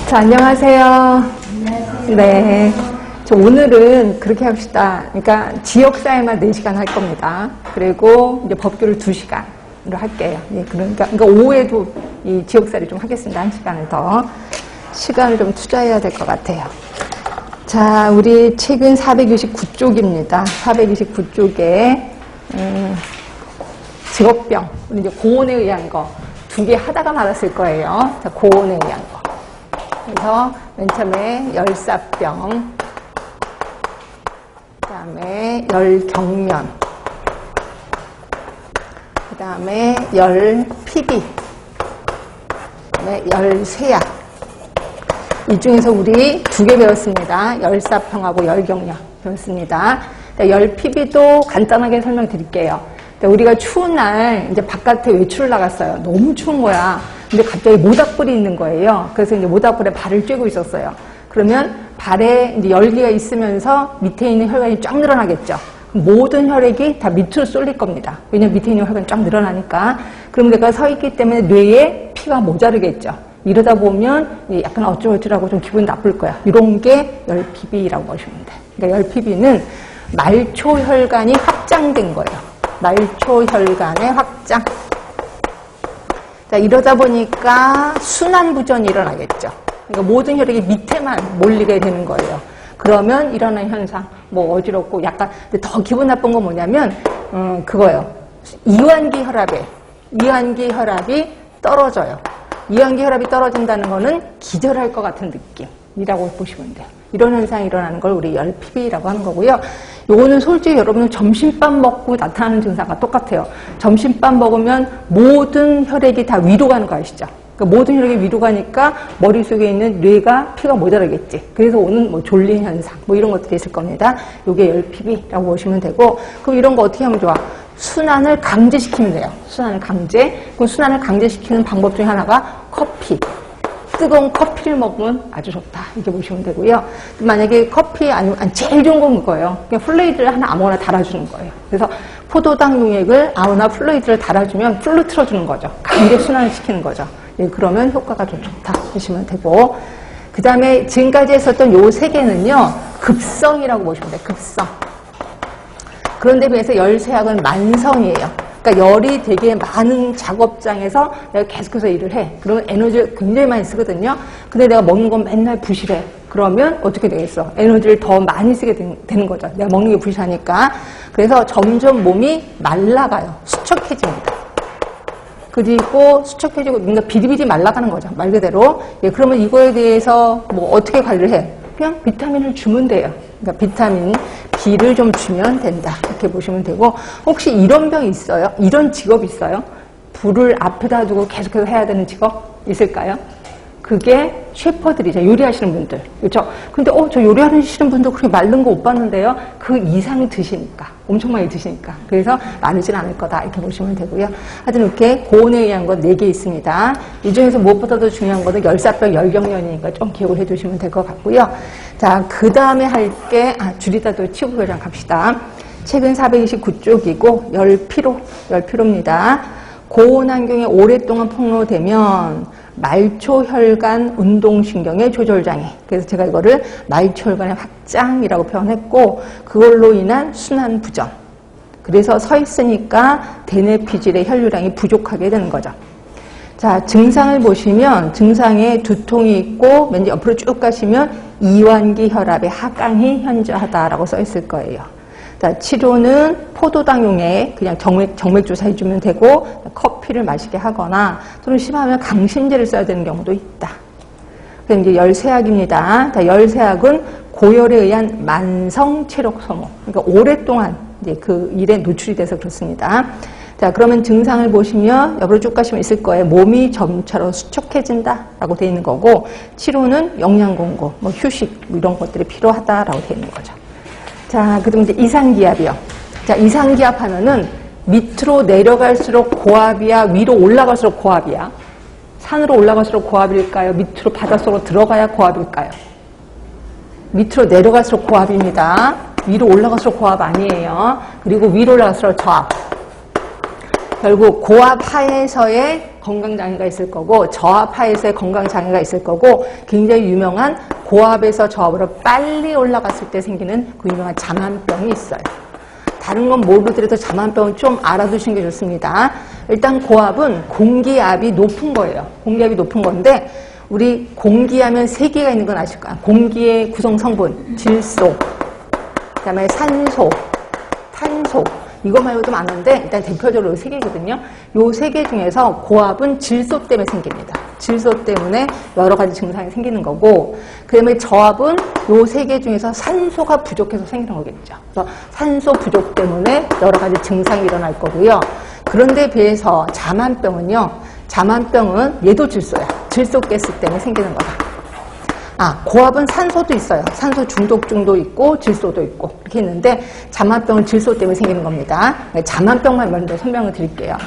자, 안녕하세요. 네. 오늘은 그렇게 합시다. 그러니까 지역사회만 4시간 할 겁니다. 그리고 이제 법규를 2시간으로 할게요. 예, 그러니까 오후에도 이 지역사회를 좀 하겠습니다. 1시간을 더. 시간을 좀 투자해야 될 것 같아요. 자, 우리 책은 429쪽입니다. 429쪽에, 직업병, 우리 이제 고온에 의한 거 2개 하다가 말았을 거예요. 자, 고온에 의한 거. 그래서 맨 처음에 열사병, 그 다음에 열경련, 그 다음에 열피비, 그 다음에 열쇠약. 이 중에서 우리 2개 배웠습니다. 열사병하고 열경련 배웠습니다. 열피비도 간단하게 설명드릴게요. 우리가 추운 날 이제 바깥에 외출을 나갔어요. 너무 추운 거야. 근데 갑자기 모닥불이 있는 거예요. 그래서 이제 모닥불에 발을 쬐고 있었어요. 그러면 발에 이제 열기가 있으면서 밑에 있는 혈관이 쫙 늘어나겠죠. 모든 혈액이 다 밑으로 쏠릴 겁니다. 왜냐면 밑에 있는 혈관이 쫙 늘어나니까. 그럼 내가 서 있기 때문에 뇌에 피가 모자르겠죠. 이러다 보면 약간 어쩌고저쩌고 좀 기분 나쁠 거야. 이런 게 열피비라고 보시면 돼. 그러니까 열피비는 말초혈관이 확장된 거예요. 말초혈관의 확장. 자, 이러다 보니까 순환부전이 일어나겠죠. 그러니까 모든 혈액이 밑에만 몰리게 되는 거예요. 그러면 일어나는 현상, 뭐 어지럽고 약간, 근데 더 기분 나쁜 건 뭐냐면, 그거예요. 이완기 혈압이 떨어져요. 이완기 혈압이 떨어진다는 거는 기절할 것 같은 느낌이라고 보시면 돼요. 이런 현상이 일어나는 걸 우리 열피비라고 하는 거고요. 요거는 솔직히 여러분은 점심밥 먹고 나타나는 증상과 똑같아요. 점심밥 먹으면 모든 혈액이 다 위로 가는 거 아시죠? 그러니까 모든 혈액이 위로 가니까 머릿속에 있는 뇌가 피가 모자라겠지. 그래서 오는 뭐 졸린 현상, 뭐 이런 것들이 있을 겁니다. 요게 열피비라고 보시면 되고, 그럼 이런 거 어떻게 하면 좋아? 순환을 강제시키면 돼요. 순환을 강제. 그럼 순환을 강제시키는 방법 중에 하나가 커피. 뜨거운 커피를 먹으면 아주 좋다. 이렇게 보시면 되고요. 만약에 커피 아니면 제일 좋은 건 그거예요. 그냥 플루이드를 하나 아무거나 달아주는 거예요. 그래서 포도당 용액을 아무나 플루이드를 달아주면 풀로 틀어주는 거죠. 강제 순환을 시키는 거죠. 예, 그러면 효과가 좀 좋다 보시면 되고, 그 다음에 지금까지 했었던 요 3개는요 급성이라고 보시면 돼요. 급성. 그런데 비해서 열쇠약은 만성이에요. 그러니까 열이 되게 많은 작업장에서 내가 계속해서 일을 해. 그러면 에너지를 굉장히 많이 쓰거든요. 근데 내가 먹는 건 맨날 부실해. 그러면 어떻게 되겠어? 에너지를 더 많이 쓰게 되는 거죠. 내가 먹는 게 부실하니까. 그래서 점점 몸이 말라가요. 수척해집니다. 그리고 수척해지고 뭔가 비리비리 말라가는 거죠. 말 그대로. 예, 그러면 이거에 대해서 뭐 어떻게 관리를 해? 그냥 비타민을 주면 돼요. 그러니까 비타민 B를 좀 주면 된다. 이렇게 보시면 되고, 혹시 이런 병 있어요? 이런 직업 있어요? 불을 앞에다 두고 계속해서 해야 되는 직업 있을까요? 그게 셰퍼들이죠. 요리하시는 분들. 그렇죠? 근데 저 요리하시는 분도 그렇게 마른 거 못 봤는데요. 그 이상 드시니까. 엄청 많이 드시니까. 그래서 마르진 않을 거다. 이렇게 보시면 되고요. 하여튼 이렇게 고온에 의한 건 4개 있습니다. 이 중에서 무엇보다도 중요한 거는 열사병, 열경련이니까 좀 기억을 해두시면 될 것 같고요. 자, 그 다음에 할 게, 줄이다 또 치고 그냥 갑시다. 책은 429쪽이고, 열피로입니다. 고온 환경에 오랫동안 폭로되면 말초혈관 운동신경의 조절장애. 그래서 제가 이거를 말초혈관의 확장이라고 표현했고, 그걸로 인한 순환부전. 그래서 서 있으니까 대뇌피질의 혈류량이 부족하게 되는 거죠. 자, 증상을 보시면 증상에 두통이 있고, 왠지 옆으로 쭉 가시면 이완기 혈압의 하강이 현저하다라고 써 있을 거예요. 자, 치료는 포도당 용액 그냥 정맥 주사 해주면 되고, 커피를 마시게 하거나 또는 심하면 강심제를 써야 되는 경우도 있다. 그럼 이제 열쇠약입니다. 자, 열쇠약은 고열에 의한 만성 체력 소모. 그러니까 오랫동안 이제 그 일에 노출이 돼서 그렇습니다. 자, 그러면 증상을 보시면 옆으로 쭉 가시면 있을 거예요. 몸이 점차로 수척해진다라고 되어 있는 거고, 치료는 영양 공급, 뭐 휴식 뭐 이런 것들이 필요하다라고 되어 있는 거죠. 자, 그다음 이제 이상기압이요. 자, 이상기압 하면은 밑으로 내려갈수록 고압이야, 위로 올라갈수록 고압이야? 산으로 올라갈수록 고압일까요? 밑으로 바닷속으로 들어가야 고압일까요? 밑으로 내려갈수록 고압입니다. 위로 올라갈수록 고압 아니에요. 그리고 위로 올라갈수록 저압. 결국 고압 하에서의 건강장애가 있을 거고 저압하에서의 건강장애가 있을 거고 굉장히 유명한 고압에서 저압으로 빨리 올라갔을 때 생기는 그 유명한 자만병이 있어요. 다른 건 모르더라도 자만병은 좀 알아두시는 게 좋습니다. 일단 고압은 공기압이 높은 거예요. 공기압이 높은 건데 우리 공기하면 세 개가 있는 건 아실 거야. 공기의 구성 성분, 질소, 그다음에 산소, 탄소. 이거 말고도 많은데 일단 대표적으로 세 개거든요. 요 세 개 중에서 고압은 질소 때문에 생깁니다. 질소 때문에 여러 가지 증상이 생기는 거고, 그다음에 저압은 요 세 개 중에서 산소가 부족해서 생기는 거겠죠. 그래서 산소 부족 때문에 여러 가지 증상이 일어날 거고요. 그런데 비해서 자만병은요. 자만병은 얘도 질소야. 질소 가스 때문에 생기는 거다. 고압은 산소도 있어요. 산소 중독증도 있고 질소도 있고 이렇게 있는데 자만병은 질소 때문에 생기는 겁니다. 자만병만 먼저 설명을 드릴게요.